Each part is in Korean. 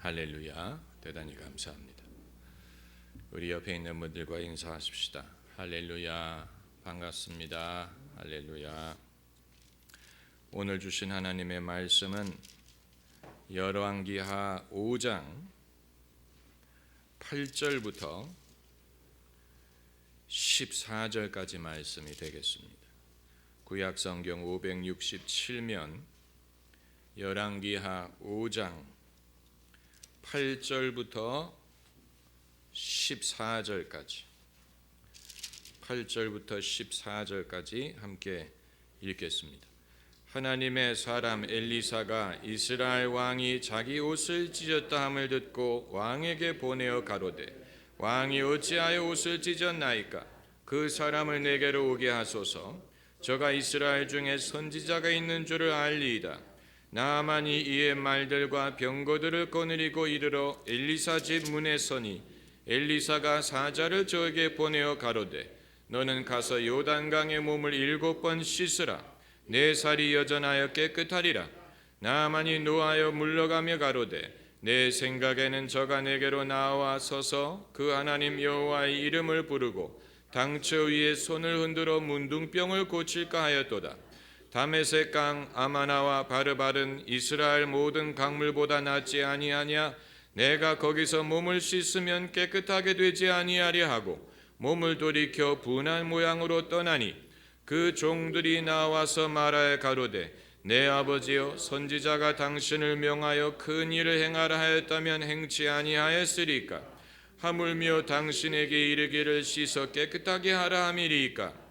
할렐루야. 대단히 감사합니다. 우리 옆에 있는 분들과 인사하십시다. 할렐루야. 반갑습니다. 할렐루야. 오늘 주신 하나님의 말씀은 열왕기하 5장 8절부터 14절까지 말씀이 되겠습니다. 구약성경 567면 열왕기하 5장 8절부터 14절까지 함께 읽겠습니다. 하나님의 사람 엘리사가 이스라엘 왕이 자기 옷을 찢었다 함을 듣고 왕에게 보내어 가로되 왕이 어찌하여 옷을 찢었나이까? 그 사람을 내게로 오게 하소서. 저가 이스라엘 중에 선지자가 있는 줄을 알리이다. 나아만이 이의 말들과 병거들을 거느리고 이르러 엘리사 집 문에 서니 엘리사가 사자를 저에게 보내어 가로되 너는 가서 요단강에 몸을 7번 씻으라. 내 살이 여전하여 깨끗하리라. 나아만이 노하여 물러가며 가로되 내 생각에는 저가 내게로 나와 서서 그 하나님 여호와의 이름을 부르고 당처 위에 손을 흔들어 문둥병을 고칠까 하였도다. 다메섹 강 아마나와 바르바른 이스라엘 모든 강물보다 낫지 아니하냐? 내가 거기서 몸을 씻으면 깨끗하게 되지 아니하리 하고 몸을 돌이켜 분한 모양으로 떠나니 그 종들이 나와서 말하여 가로되 내 아버지여 선지자가 당신을 명하여 큰 일을 행하라 하였다면 행치 아니하였으리까? 하물며 당신에게 이르기를 씻어 깨끗하게 하라 함이리이까?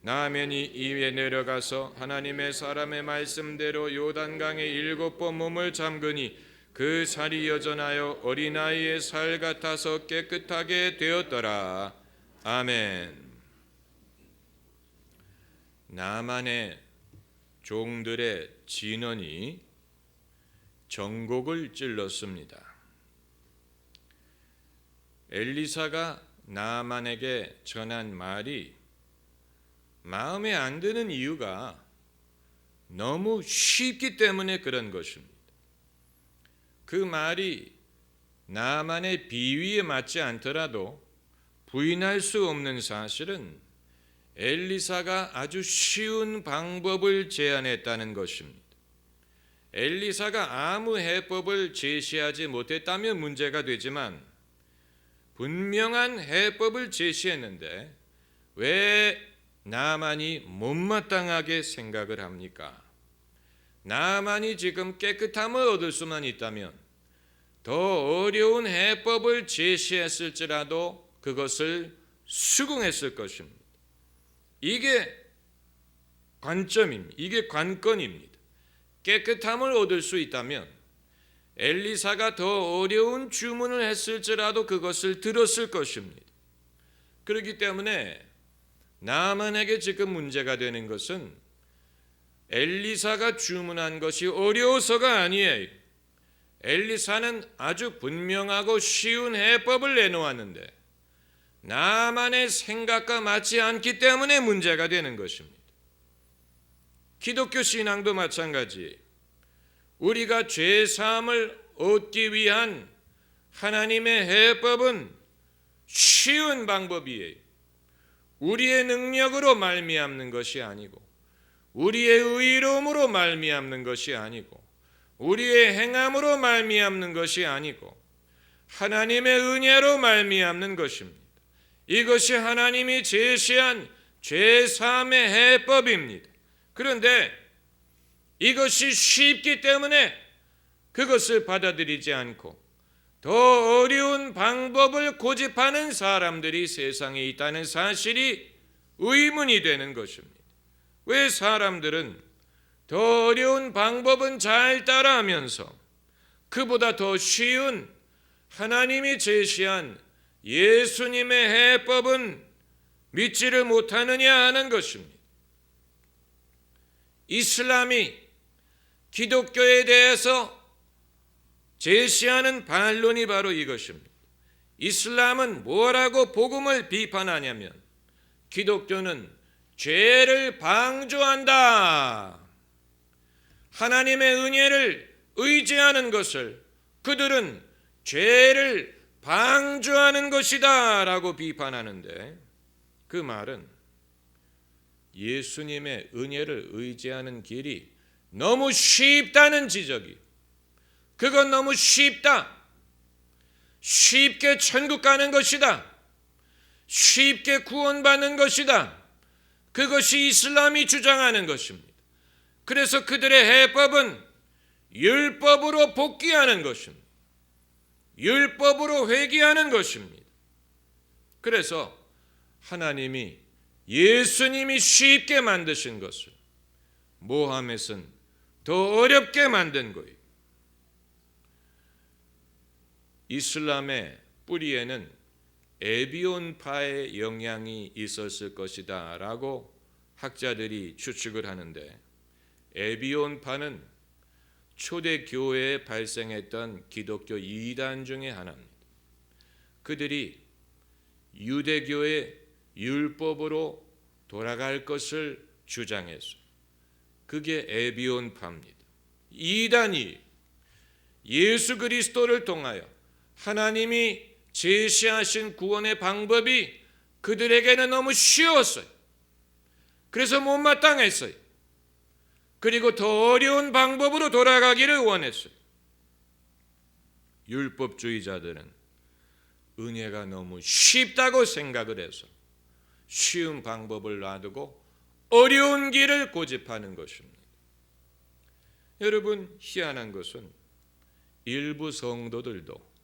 나아만이 이에 내려가서 하나님의 사람의 말씀대로 요단강에 7번 몸을 잠그니 그 살이 여전하여 어린아이의 살 같아서 깨끗하게 되었더라. 아멘. 나아만의 종들의 진언이 전곡을 찔렀습니다. 엘리사가 나아만에게 전한 말이 마음에 안 드는 이유가 너무 쉽기 때문에 그런 것입니다. 그 말이 나아만의 비위에 맞지 않더라도 부인할 수 없는 사실은 엘리사가 아주 쉬운 방법을 제안했다는 것입니다. 엘리사가 아무 해법을 제시하지 못했다면 문제가 되지만 분명한 해법을 제시했는데 왜 나아만이 못마땅하게 생각을 합니까? 나아만이 지금 깨끗함을 얻을 수만 있다면 더 어려운 해법을 제시했을지라도 그것을 수긍했을 것입니다. 이게 관점입니다. 이게 관건입니다. 깨끗함을 얻을 수 있다면 엘리사가 더 어려운 주문을 했을지라도 그것을 들었을 것입니다. 그렇기 때문에 나아만에게 지금 문제가 되는 것은 엘리사가 주문한 것이 어려워서가 아니에요. 엘리사는 아주 분명하고 쉬운 해법을 내놓았는데 나아만의 생각과 맞지 않기 때문에 문제가 되는 것입니다. 기독교 신앙도 마찬가지예요. 우리가 죄사함을 얻기 위한 하나님의 해법은 쉬운 방법이에요. 우리의 능력으로 말미암는 것이 아니고 우리의 의로움으로 말미암는 것이 아니고 우리의 행함으로 말미암는 것이 아니고 하나님의 은혜로 말미암는 것입니다. 이것이 하나님이 제시한 죄사함의 해법입니다. 그런데 이것이 쉽기 때문에 그것을 받아들이지 않고 더 어려운 방법을 고집하는 사람들이 세상에 있다는 사실이 의문이 되는 것입니다. 왜 사람들은 더 어려운 방법은 잘 따라하면서 그보다 더 쉬운 하나님이 제시한 예수님의 해법은 믿지를 못하느냐 하는 것입니다. 이슬람이 기독교에 대해서 제시하는 반론이 바로 이것입니다. 이슬람은 뭐라고 복음을 비판하냐면 기독교는 죄를 방조한다. 하나님의 은혜를 의지하는 것을 그들은 죄를 방조하는 것이다 라고 비판하는데, 그 말은 예수님의 은혜를 의지하는 길이 너무 쉽다는 지적이, 그건 너무 쉽다, 쉽게 천국 가는 것이다, 쉽게 구원받는 것이다, 그것이 이슬람이 주장하는 것입니다. 그래서 그들의 해법은 율법으로 복귀하는 것입니다. 율법으로 회개하는 것입니다. 그래서 하나님이, 예수님이 쉽게 만드신 것을 모하멧은 더 어렵게 만든 거예요. 이슬람의 뿌리에는 에비온파의 영향이 있었을 것이다 라고 학자들이 추측을 하는데, 에비온파는 초대 교회에 발생했던 기독교 이단 중에 하나입니다. 그들이 유대교의 율법으로 돌아갈 것을 주장했어요. 그게 에비온파입니다. 이단이 예수 그리스도를 통하여 하나님이 제시하신 구원의 방법이 그들에게는 너무 쉬웠어요. 그래서 못마땅했어요. 그리고 더 어려운 방법으로 돌아가기를 원했어요. 율법주의자들은 은혜가 너무 쉽다고 생각을 해서 쉬운 방법을 놔두고 어려운 길을 고집하는 것입니다. 여러분, 희한한 것은 일부 성도들도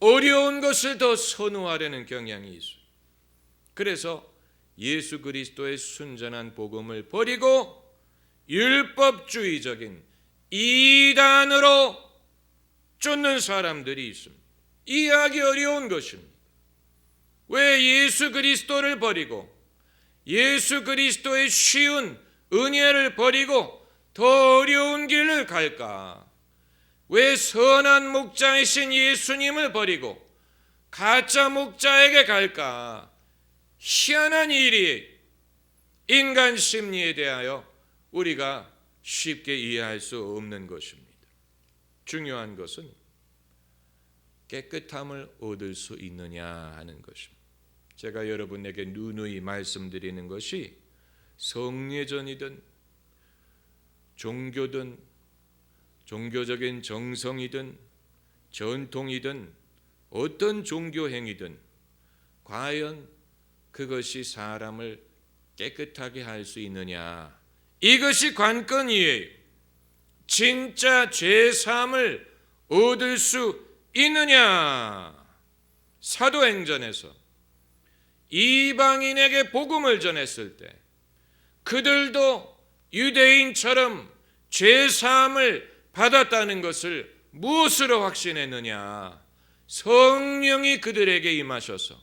어려운 것을 더 선호하려는 경향이 있어요. 그래서 예수 그리스도의 순전한 복음을 버리고 율법주의적인 이단으로 쫓는 사람들이 있습니다. 이해하기 어려운 것입니다. 왜 예수 그리스도를 버리고 예수 그리스도의 쉬운 은혜를 버리고 더 어려운 길을 갈까? 왜 선한 목자이신 예수님을 버리고 가짜 목자에게 갈까? 희한한 일이 인간 심리에 대하여 우리가 쉽게 이해할 수 없는 것입니다. 중요한 것은 깨끗함을 얻을 수 있느냐 하는 것입니다. 제가 여러분에게 누누이 말씀드리는 것이 성례전이든 종교든 종교적인 정성이든 전통이든 어떤 종교 행위든 과연 그것이 사람을 깨끗하게 할 수 있느냐, 이것이 관건이에요. 진짜 죄사함을 얻을 수 있느냐. 사도행전에서 이방인에게 복음을 전했을 때 그들도 유대인처럼 죄사함을 받았다는 것을 무엇으로 확신했느냐? 성령이 그들에게 임하셔서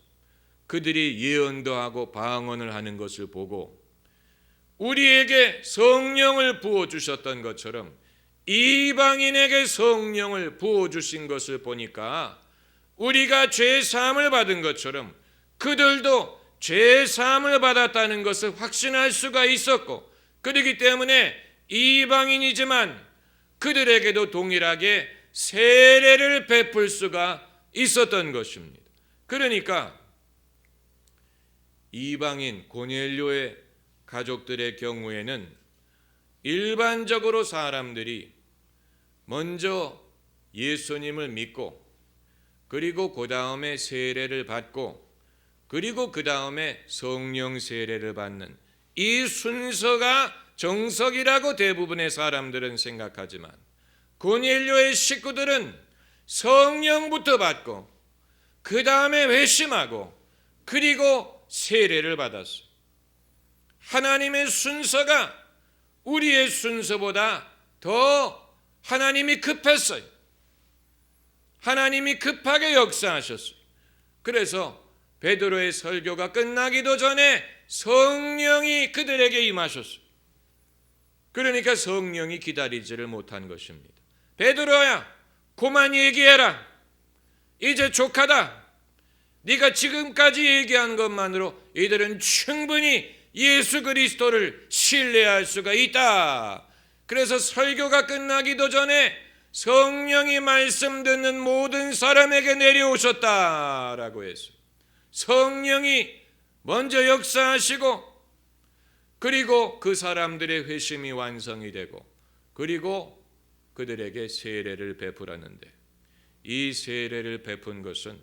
그들이 예언도 하고 방언을 하는 것을 보고 우리에게 성령을 부어주셨던 것처럼 이방인에게 성령을 부어주신 것을 보니까 우리가 죄사함을 받은 것처럼 그들도 죄사함을 받았다는 것을 확신할 수가 있었고, 그렇기 때문에 이방인이지만 그들에게도 동일하게 세례를 베풀 수가 있었던 것입니다. 그러니까 이방인 고넬료의 가족들의 경우에는 일반적으로 사람들이 먼저 예수님을 믿고 그리고 그 다음에 세례를 받고 그리고 그 다음에 성령 세례를 받는 이 순서가 정석이라고 대부분의 사람들은 생각하지만, 고넬료의 식구들은 성령부터 받고 그 다음에 회심하고 그리고 세례를 받았어요. 하나님의 순서가 우리의 순서보다 더 하나님이 급했어요. 하나님이 급하게 역사하셨어요. 그래서 베드로의 설교가 끝나기도 전에 성령이 그들에게 임하셨어요. 그러니까 성령이 기다리지를 못한 것입니다. 베드로야, 그만 얘기해라. 이제 족하다. 네가 지금까지 얘기한 것만으로 이들은 충분히 예수 그리스도를 신뢰할 수가 있다. 그래서 설교가 끝나기도 전에 성령이 말씀 듣는 모든 사람에게 내려오셨다라고 했어요. 성령이 먼저 역사하시고 그리고 그 사람들의 회심이 완성이 되고 그리고 그들에게 세례를 베풀었는데 이 세례를 베푼 것은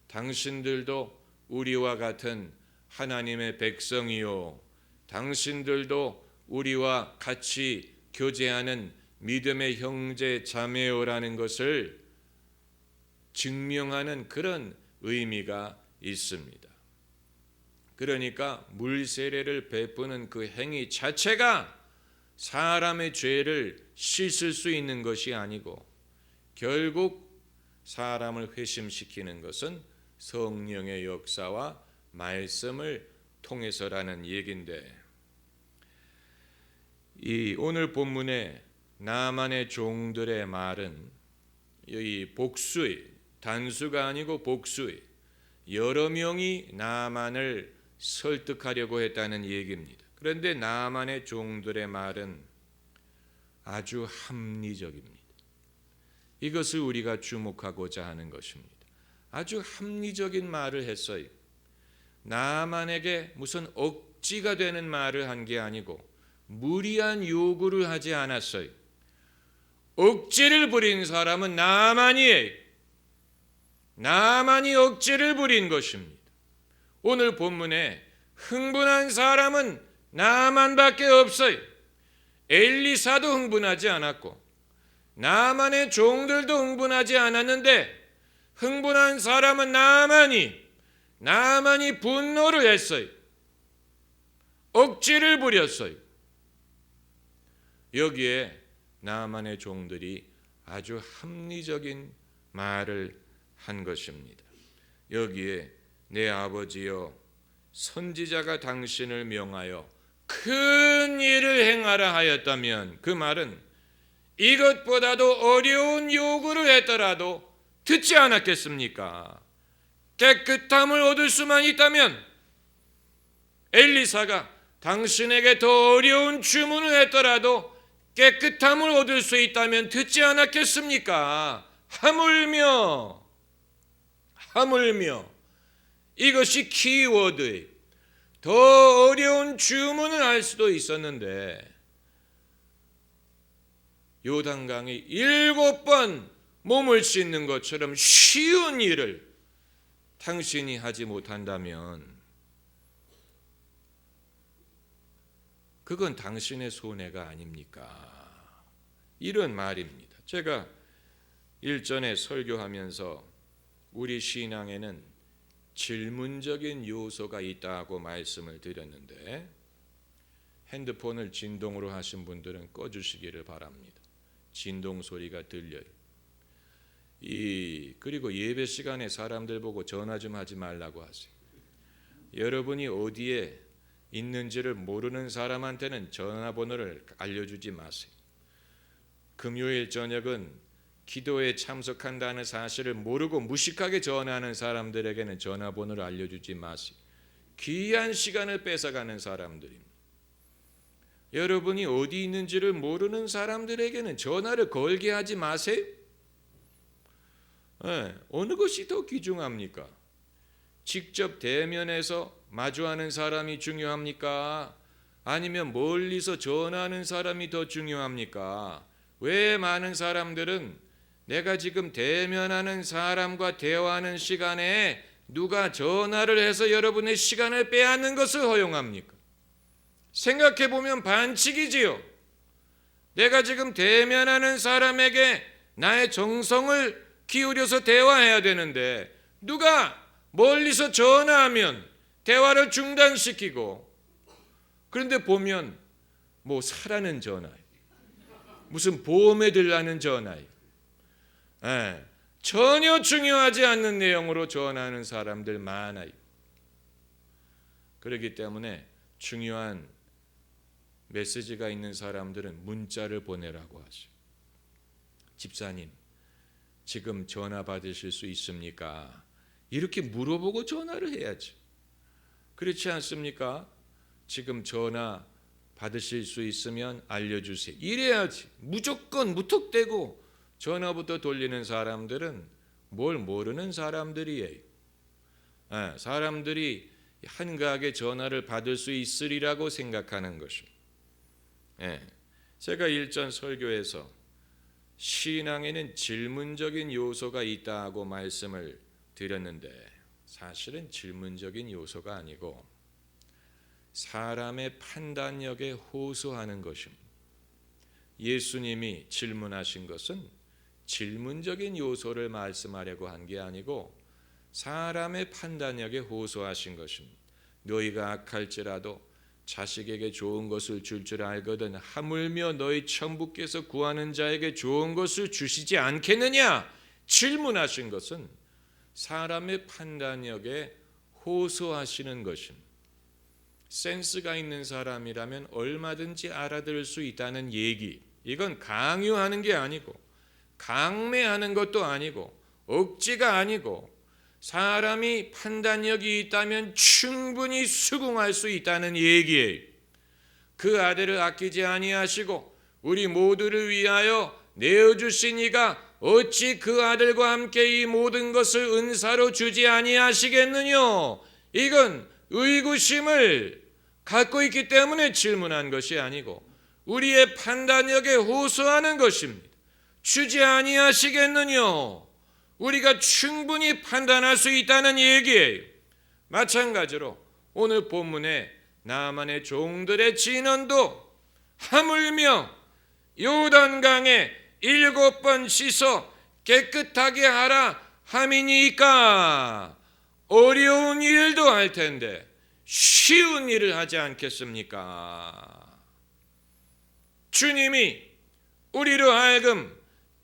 당신들도 우리와 같은 하나님의 백성이요 당신들도 우리와 같이 교제하는 믿음의 형제 자매요라는 것을 증명하는 그런 의미가 있습니다. 그러니까 물 세례를 베푸는 그 행위 자체가 사람의 죄를 씻을 수 있는 것이 아니고 결국 사람을 회심시키는 것은 성령의 역사와 말씀을 통해서라는 얘기인데 이 오늘 본문의 나만의 종들의 말은 이 복수의 단수가 아니고 복수의 여러 명이 나만을 설득하려고 했다는 얘기입니다. 그런데 나만의 종들의 말은 아주 합리적입니다. 이것을 우리가 주목하고자 하는 것입니다. 아주 합리적인 말을 했어요. 나만에게 무슨 억지가 되는 말을 한 게 아니고 무리한 요구를 하지 않았어요. 억지를 부린 사람은 나만이에요. 나만이 억지를 부린 것입니다. 오늘 본문에 흥분한 사람은 나만밖에 없어요. 엘리사도 흥분하지 않았고 나만의 종들도 흥분하지 않았는데 흥분한 사람은 나만이 분노를 했어요. 억지를 부렸어요. 여기에 나만의 종들이 아주 합리적인 말을 한 것입니다. 여기에 내 아버지여 선지자가 당신을 명하여 큰 일을 행하라 하였다면 그 말은 이것보다도 어려운 요구를 했더라도 듣지 않았겠습니까? 깨끗함을 얻을 수만 있다면 엘리사가 당신에게 더 어려운 주문을 했더라도 깨끗함을 얻을 수 있다면 듣지 않았겠습니까? 하물며 이것이 키워드예요. 더 어려운 주문을 할 수도 있었는데 요단강에 7번 몸을 씻는 것처럼 쉬운 일을 당신이 하지 못한다면 그건 당신의 손해가 아닙니까? 이런 말입니다. 제가 일전에 설교하면서 우리 신앙에는 질문적인 요소가 있다고 말씀을 드렸는데 핸드폰을 진동으로 하신 분들은 꺼주시기를 바랍니다. 진동 소리가 들려요. 그리고 예배 시간에 사람들 보고 전화 좀 하지 말라고 하세요. 여러분이 어디에 있는지를 모르는 사람한테는 전화번호를 알려주지 마세요. 금요일 저녁은 기도에 참석한다는 사실을 모르고 무식하게 전화하는 사람들에게는 전화번호를 알려주지 마세요. 귀한 시간을 뺏어가는 사람들입니다. 여러분이 어디 있는지를 모르는 사람들에게는 전화를 걸게 하지 마세요. 어느 것이 더 귀중합니까? 직접 대면해서 마주하는 사람이 중요합니까? 아니면 멀리서 전화하는 사람이 더 중요합니까? 왜 많은 사람들은 내가 지금 대면하는 사람과 대화하는 시간에 누가 전화를 해서 여러분의 시간을 빼앗는 것을 허용합니까? 생각해 보면 반칙이지요. 내가 지금 대면하는 사람에게 나의 정성을 기울여서 대화해야 되는데 누가 멀리서 전화하면 대화를 중단시키고 그런데 보면 뭐 사라는 전화, 무슨 보험에 들라는 전화, 전혀 중요하지 않는 내용으로 전화하는 사람들 많아요. 그렇기 때문에 중요한 메시지가 있는 사람들은 문자를 보내라고 하죠. 집사님, 지금 전화 받으실 수 있습니까? 이렇게 물어보고 전화를 해야죠. 그렇지 않습니까? 지금 전화 받으실 수 있으면 알려주세요. 이래야지. 무조건 무턱대고 전화부터 돌리는 사람들은 뭘 모르는 사람들이에요. 사람들이 한가하게 전화를 받을 수 있으리라고 생각하는 것입니다. 제가 일전 설교에서 신앙에는 질문적인 요소가 있다고 말씀을 드렸는데 사실은 질문적인 요소가 아니고 사람의 판단력에 호소하는 것입니다. 예수님이 질문하신 것은 질문적인 요소를 말씀하려고 한 게 아니고 사람의 판단력에 호소하신 것입니다. 너희가 악할지라도 자식에게 좋은 것을 줄 줄 알거든 하물며 너희 천부께서 구하는 자에게 좋은 것을 주시지 않겠느냐? 질문하신 것은 사람의 판단력에 호소하시는 것입니다. 센스가 있는 사람이라면 얼마든지 알아들을 수 있다는 얘기, 이건 강요하는 게 아니고 강매하는 것도 아니고 억지가 아니고 사람이 판단력이 있다면 충분히 수긍할 수 있다는 얘기예요. 그 아들을 아끼지 아니하시고 우리 모두를 위하여 내어주신 이가 어찌 그 아들과 함께 이 모든 것을 은사로 주지 아니하시겠느냐? 이건 의구심을 갖고 있기 때문에 질문한 것이 아니고 우리의 판단력에 호소하는 것입니다. 주지 아니하시겠느냐? 우리가 충분히 판단할 수 있다는 얘기예요. 마찬가지로 오늘 본문에 나만의 종들의 진언도 하물며 요단강에 7번 씻어 깨끗하게 하라 함이니까 어려운 일도 할 텐데 쉬운 일을 하지 않겠습니까? 주님이 우리로 하여금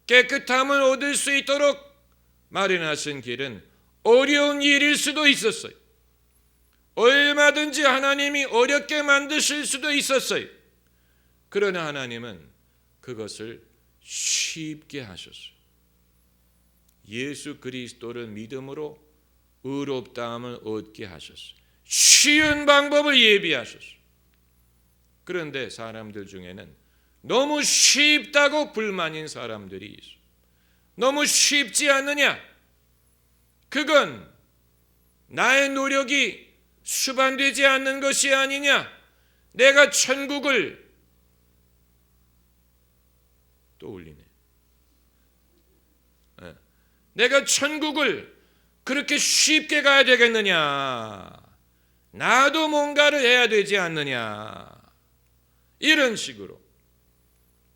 깨끗함을 얻을 수 있도록 마련하신 길은 어려운 일일 수도 있었어요. 얼마든지 하나님이 어렵게 만드실 수도 있었어요. 그러나 하나님은 그것을 쉽게 하셨어요. 예수 그리스도를 믿음으로 의롭다함을 얻게 하셨어요. 쉬운 방법을 예비하셨어요. 그런데 사람들 중에는 너무 쉽다고 불만인 사람들이 있어요. 너무 쉽지 않느냐? 그건 나의 노력이 수반되지 않는 것이 아니냐? 내가 천국을 또 올리네. 내가 천국을 그렇게 쉽게 가야 되겠느냐? 나도 뭔가를 해야 되지 않느냐? 이런 식으로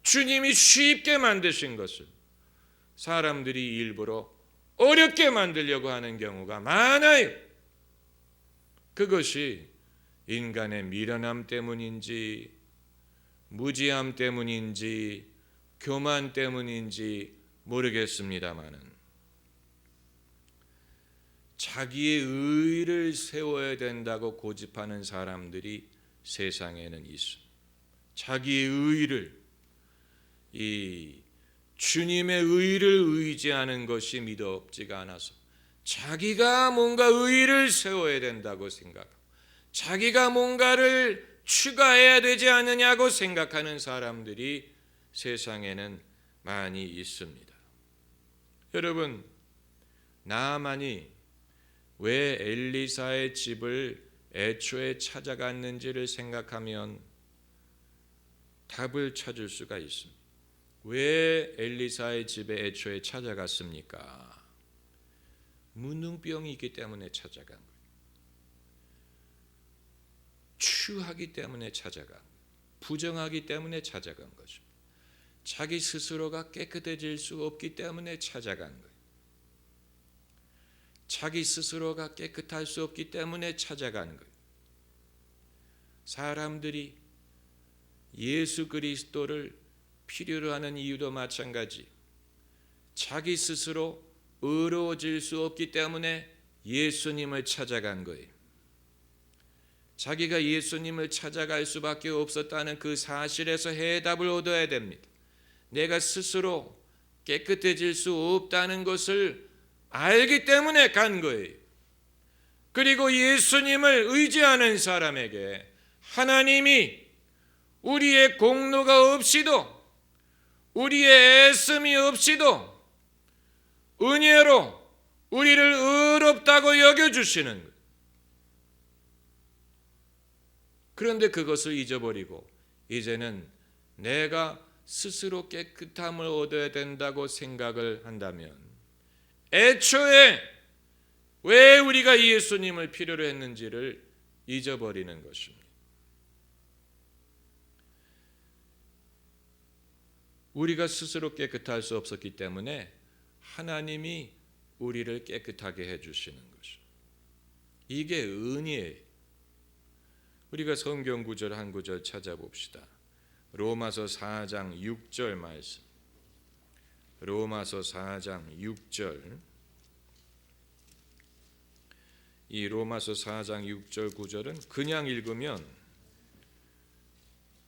주님이 쉽게 만드신 것을 사람들이 일부러 어렵게 만들려고 하는 경우가 많아요. 그것이 인간의 미련함 때문인지 무지함 때문인지 교만 때문인지 모르겠습니다마는 자기의 의의를 세워야 된다고 고집하는 사람들이 세상에는 있습니다. 자기의 의의를, 이 주님의 의의를 의지하는 것이 믿어지가 않아서 자기가 뭔가 의의를 세워야 된다고 생각하고 자기가 뭔가를 추가해야 되지 않느냐고 생각하는 사람들이 세상에는 많이 있습니다. 여러분, 나아만이 왜 엘리사의 집을 애초에 찾아갔는지를 생각하면 답을 찾을 수가 있습니다. 왜 엘리사의 집에 애초에 찾아갔습니까? 문둥병이 있기 때문에 찾아간 거예요. 추하기 때문에 찾아간 거예요. 부정하기 때문에 찾아간 거죠. 자기 스스로가 깨끗해질 수 없기 때문에 찾아간 거예요. 자기 스스로가 깨끗할 수 없기 때문에 찾아간 거예요. 사람들이 예수 그리스도를 필요로 하는 이유도 마찬가지. 자기 스스로 의로워질 수 없기 때문에 예수님을 찾아간 거예요. 자기가 예수님을 찾아갈 수밖에 없었다는 그 사실에서 해답을 얻어야 됩니다. 내가 스스로 깨끗해질 수 없다는 것을 알기 때문에 간 거예요. 그리고 예수님을 의지하는 사람에게 하나님이 우리의 공로가 없이도 우리의 애씀이 없이도 은혜로 우리를 의롭다고 여겨주시는 거예요. 그런데 그것을 잊어버리고 이제는 내가 스스로 깨끗함을 얻어야 된다고 생각을 한다면 애초에 왜 우리가 예수님을 필요로 했는지를 잊어버리는 것입니다. 우리가 스스로 깨끗할 수 없었기 때문에 하나님이 우리를 깨끗하게 해주시는 것이죠. 이게 은혜예요. 우리가 성경 구절 한 구절 찾아봅시다. 로마서 4장 6절 말씀. 로마서 4장 6절. 이 로마서 4장 6절 구절은 그냥 읽으면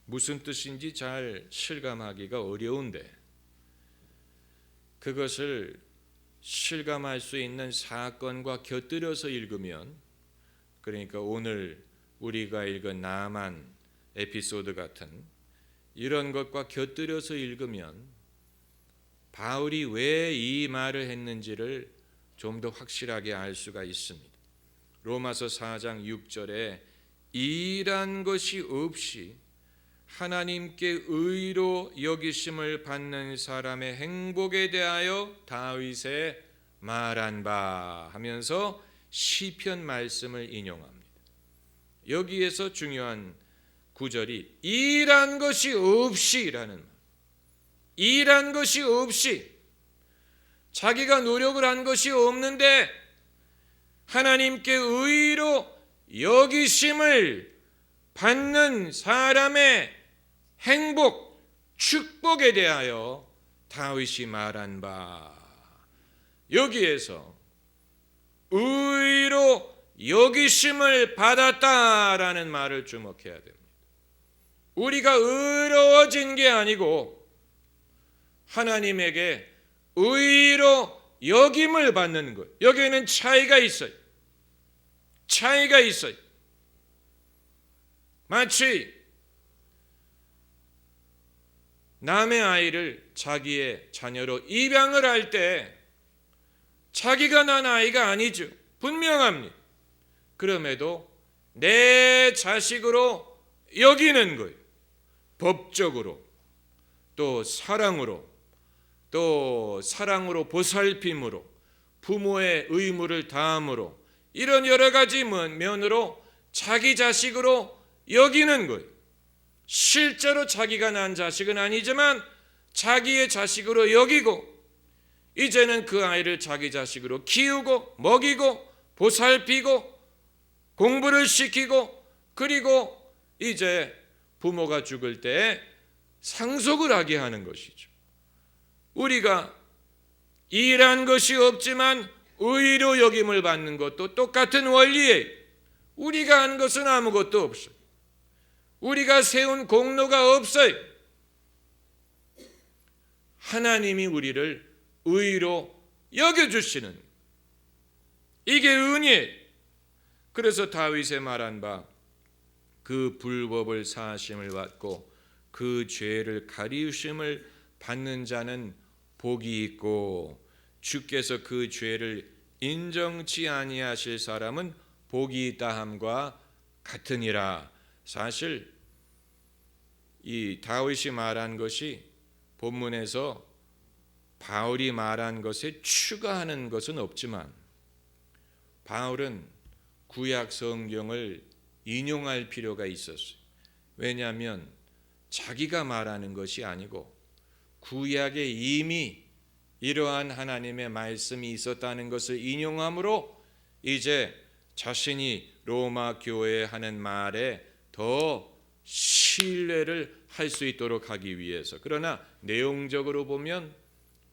무슨 뜻인지 잘 실감하기가 어려운데 그것을 실감할 수 있는 사건과 곁들여서 읽으면, 그러니까 오늘 우리가 읽은 나만 에피소드 같은 이런 것과 곁들여서 읽으면 바울이 왜 이 말을 했는지를 좀 더 확실하게 알 수가 있습니다. 로마서 4장 6절에 이란 것이 없이 하나님께 의로 여기심을 받는 사람의 행복에 대하여 다윗의 말한 바 하면서 시편 말씀을 인용합니다. 여기에서 중요한 구절이 이란 것이 없이라는 말. 이란 것이 없이, 자기가 노력을 한 것이 없는데 하나님께 의로 여기심을 받는 사람의 행복, 축복에 대하여 다윗이 말한 바, 여기에서 의로 여기심을 받았다라는 말을 주목해야 됩니다. 우리가 의로워진 게 아니고 하나님에게 의로 여김을 받는 것. 여기에는 차이가 있어요. 차이가 있어요. 마치 남의 아이를 자기의 자녀로 입양을 할 때 자기가 낳은 아이가 아니죠. 분명합니다. 그럼에도 내 자식으로 여기는 거예요. 법적으로, 또 사랑으로 보살핌으로, 부모의 의무를 다함으로, 이런 여러 가지 면으로 자기 자식으로 여기는 거예요. 실제로 자기가 낳은 자식은 아니지만 자기의 자식으로 여기고, 이제는 그 아이를 자기 자식으로 키우고 먹이고 보살피고 공부를 시키고, 그리고 이제 부모가 죽을 때 상속을 하게 하는 것이죠. 우리가 일한 것이 없지만 의로 여김을 받는 것도 똑같은 원리예요. 우리가 한 것은 아무것도 없어요. 우리가 세운 공로가 없어요. 하나님이 우리를 의로 여겨주시는, 이게 은혜예요. 그래서 다윗의 말한 바, 그 불법을 사하심을 받고 그 죄를 가리우심을 받는 자는 복이 있고 주께서 그 죄를 인정치 아니하실 사람은 복이 있다함과 같으니라. 사실 이 다윗이 말한 것이 본문에서 바울이 말한 것에 추가하는 것은 없지만 바울은 구약 성경을 인용할 필요가 있었어요. 왜냐하면 자기가 말하는 것이 아니고 구약에 이미 이러한 하나님의 말씀이 있었다는 것을 인용함으로 이제 자신이 로마 교회에 하는 말에 더 신뢰를 할 수 있도록 하기 위해서. 그러나 내용적으로 보면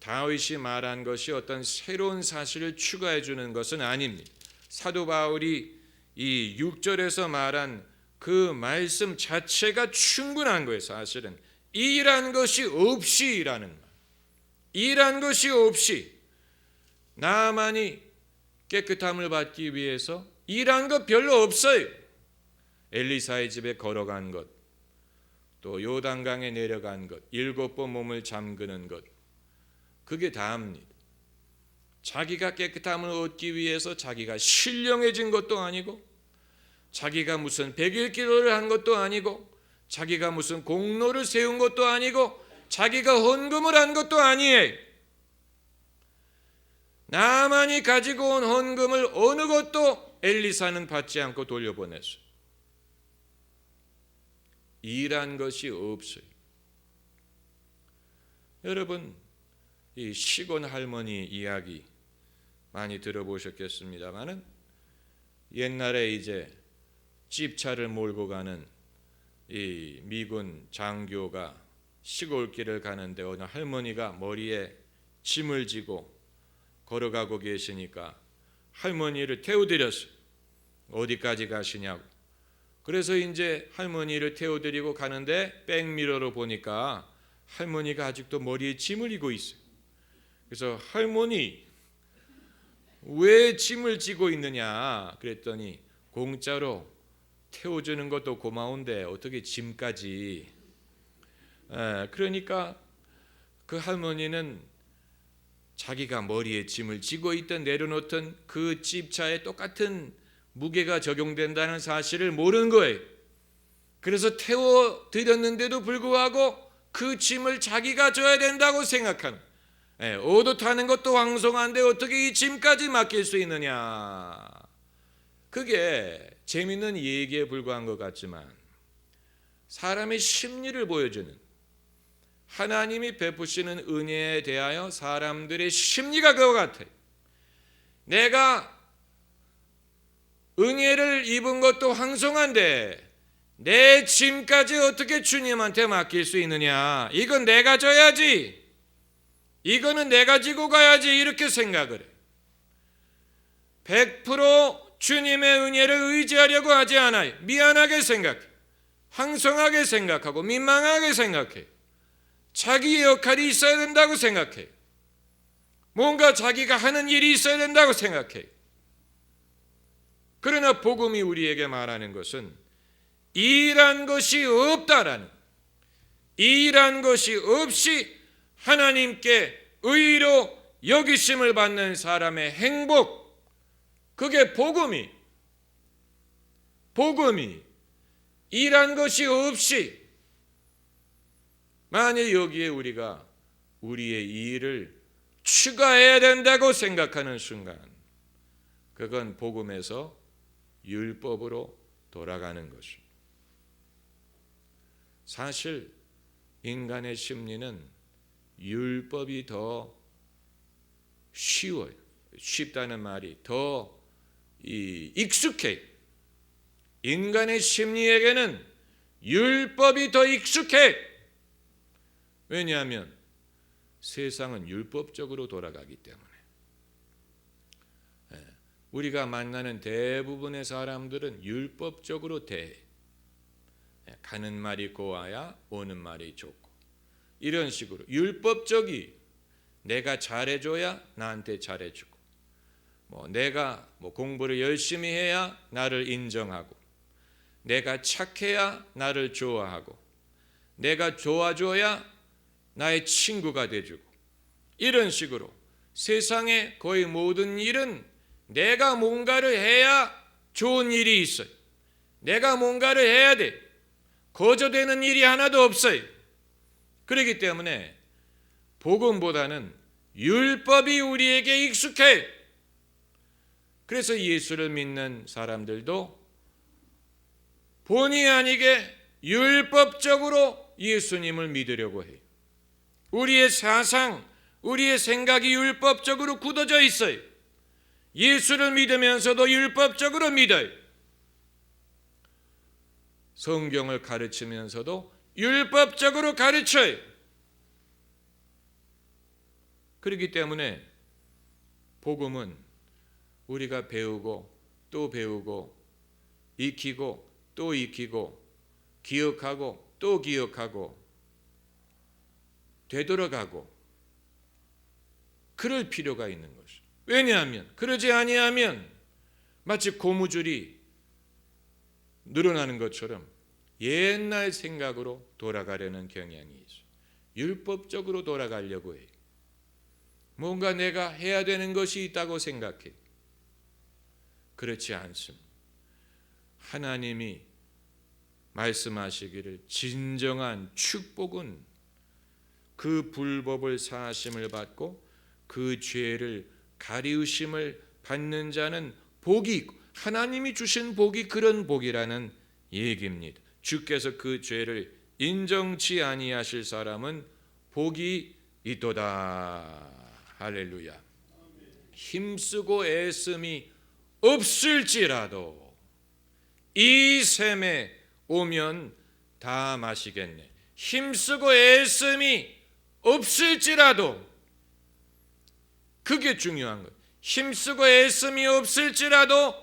다윗이 말한 것이 어떤 새로운 사실을 추가해 주는 것은 아닙니다. 사도 바울이 이 6절에서 말한 그 말씀 자체가 충분한 거예요. 사실은 일한 것이 없이라는 말, 일한 것이 없이 나만이 깨끗함을 받기 위해서 일한 것 별로 없어요. 엘리사의 집에 걸어간 것, 또 요단강에 내려간 것, 7번 몸을 잠그는 것, 그게 다입니다. 자기가 깨끗함을 얻기 위해서 자기가 신령해진 것도 아니고, 자기가 무슨 백일 기도를 한 것도 아니고, 자기가 무슨 공로를 세운 것도 아니고, 자기가 헌금을 한 것도 아니에요. 나만이 가지고 온 헌금을 어느 것도 엘리사는 받지 않고 돌려보냈어요. 일한 것이 없어요. 여러분, 이 시골 할머니 이야기 많이 들어보셨겠습니다만은, 옛날에 이제 집차를 몰고 가는 이 미군 장교가 시골길을 가는데 어느 할머니가 머리에 짐을 지고 걸어가고 계시니까 할머니를 태워드렸어요. 어디까지 가시냐고. 그래서 이제 할머니를 태워드리고 가는데 백미러로 보니까 할머니가 아직도 머리에 짐을 지고 있어요. 그래서 할머니 왜 짐을 지고 있느냐 그랬더니, 공짜로 태워주는 것도 고마운데 어떻게 짐까지. 그러니까 그 할머니는 자기가 머리에 짐을 지고 있던 내려놓던 그 집차에 똑같은 무게가 적용된다는 사실을 모르는 거예요. 그래서 태워드렸는데도 불구하고 그 짐을 자기가 져야 된다고 생각하는, 오도 타는 것도 황송한데 어떻게 이 짐까지 맡길 수 있느냐. 그게 재밌는 얘기에 불과한 것 같지만 사람의 심리를 보여주는, 하나님이 베푸시는 은혜에 대하여 사람들의 심리가 그와 같아요. 내가 은혜를 입은 것도 황송한데 내 짐까지 어떻게 주님한테 맡길 수 있느냐. 이건 내가 져야지, 이거는 내가 지고 가야지, 이렇게 생각을 해요. 100% 주님의 은혜를 의지하려고 하지 않아요. 미안하게 생각해, 황송하게 생각하고 민망하게 생각해. 자기의 역할이 있어야 된다고 생각해. 뭔가 자기가 하는 일이 있어야 된다고 생각해. 그러나 복음이 우리에게 말하는 것은 일한 것이 없다라는, 일한 것이 없이 하나님께 의로 여기심을 받는 사람의 행복, 그게 복음이 일한 것이 없이, 만약 여기에 우리가 우리의 일을 추가해야 된다고 생각하는 순간, 그건 복음에서 율법으로 돌아가는 것입니다. 사실 인간의 심리는 율법이 더 쉬워요. 쉽다는 말이 더 익숙해. 인간의 심리에게는 율법이 더 익숙해. 왜냐하면 세상은 율법적으로 돌아가기 때문에. 우리가 만나는 대부분의 사람들은 율법적으로 대해. 가는 말이 고와야 오는 말이 좋고, 이런 식으로 율법적이, 내가 잘해줘야 나한테 잘해주고, 내가 공부를 열심히 해야 나를 인정하고, 내가 착해야 나를 좋아하고, 내가 좋아줘야 나의 친구가 돼주고, 이런 식으로 세상의 거의 모든 일은 내가 뭔가를 해야 좋은 일이 있어요. 내가 뭔가를 해야 돼. 거저되는 일이 하나도 없어요. 그렇기 때문에 복음보다는 율법이 우리에게 익숙해. 그래서 예수를 믿는 사람들도 본의 아니게 율법적으로 예수님을 믿으려고 해요. 우리의 사상, 우리의 생각이 율법적으로 굳어져 있어요. 예수를 믿으면서도 율법적으로 믿어요. 성경을 가르치면서도 율법적으로 가르쳐요. 그렇기 때문에 복음은 우리가 배우고 또 배우고, 익히고 또 익히고, 기억하고 또 기억하고, 되돌아가고 그럴 필요가 있는 것이죠. 왜냐하면 그러지 아니하면 마치 고무줄이 늘어나는 것처럼 옛날 생각으로 돌아가려는 경향이 있어요. 율법적으로 돌아가려고 해요. 뭔가 내가 해야 되는 것이 있다고 생각해. 그렇지 않습니다. 하나님이 말씀하시기를 진정한 축복은 그 불법을 사하심을 받고 그 죄를 가리우심을 받는 자는 복이 있고, 하나님이 주신 복이 그런 복이라는 얘기입니다. 주께서 그 죄를 인정치 아니하실 사람은 복이 있도다. 할렐루야. 힘쓰고 애씀이 없을지라도 이 샘에 오면 다 마시겠네. 힘쓰고 애씀이 없을지라도, 그게 중요한 거예요. 힘쓰고 애씀이 없을지라도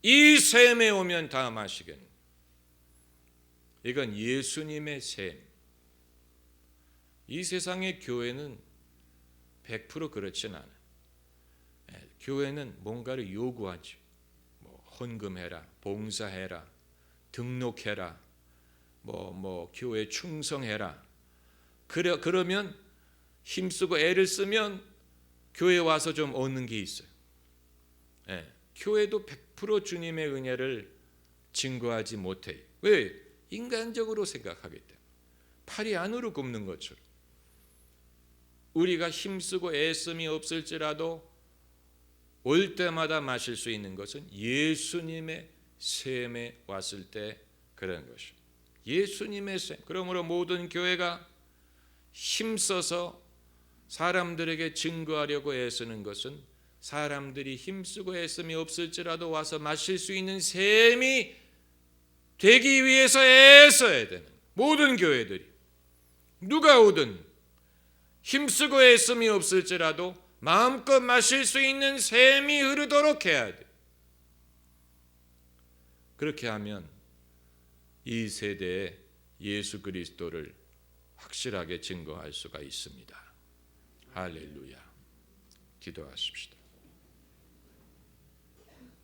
이 샘에 오면 다 마시겠네. 이건 예수님의 샘. 이 세상의 교회는 100% 그렇진 않아요. 교회는 뭔가를 요구하지. 헌금해라, 봉사해라, 등록해라, 교회 충성해라. 그러면 힘쓰고 애를 쓰면 교회 와서 좀 얻는 게 있어요. 교회도 100% 주님의 은혜를 증거하지 못해요. 왜? 인간적으로 생각하기 때문에. 팔이 안으로 굽는 것처럼. 우리가 힘쓰고 애씀이 없을지라도 올 때마다 마실 수 있는 것은 예수님의 샘에 왔을 때 그런 것이죠. 예수님의 샘. 그러므로 모든 교회가 힘써서 사람들에게 증거하려고 애쓰는 것은 사람들이 힘쓰고 애씀이 없을지라도 와서 마실 수 있는 샘이 되기 위해서 애써야 되는, 모든 교회들이 누가 오든 힘쓰고 애씀이 없을지라도 마음껏 마실 수 있는 샘이 흐르도록 해야 돼. 그렇게 하면 이 세대에 예수 그리스도를 확실하게 증거할 수가 있습니다. 할렐루야. 기도하십시다.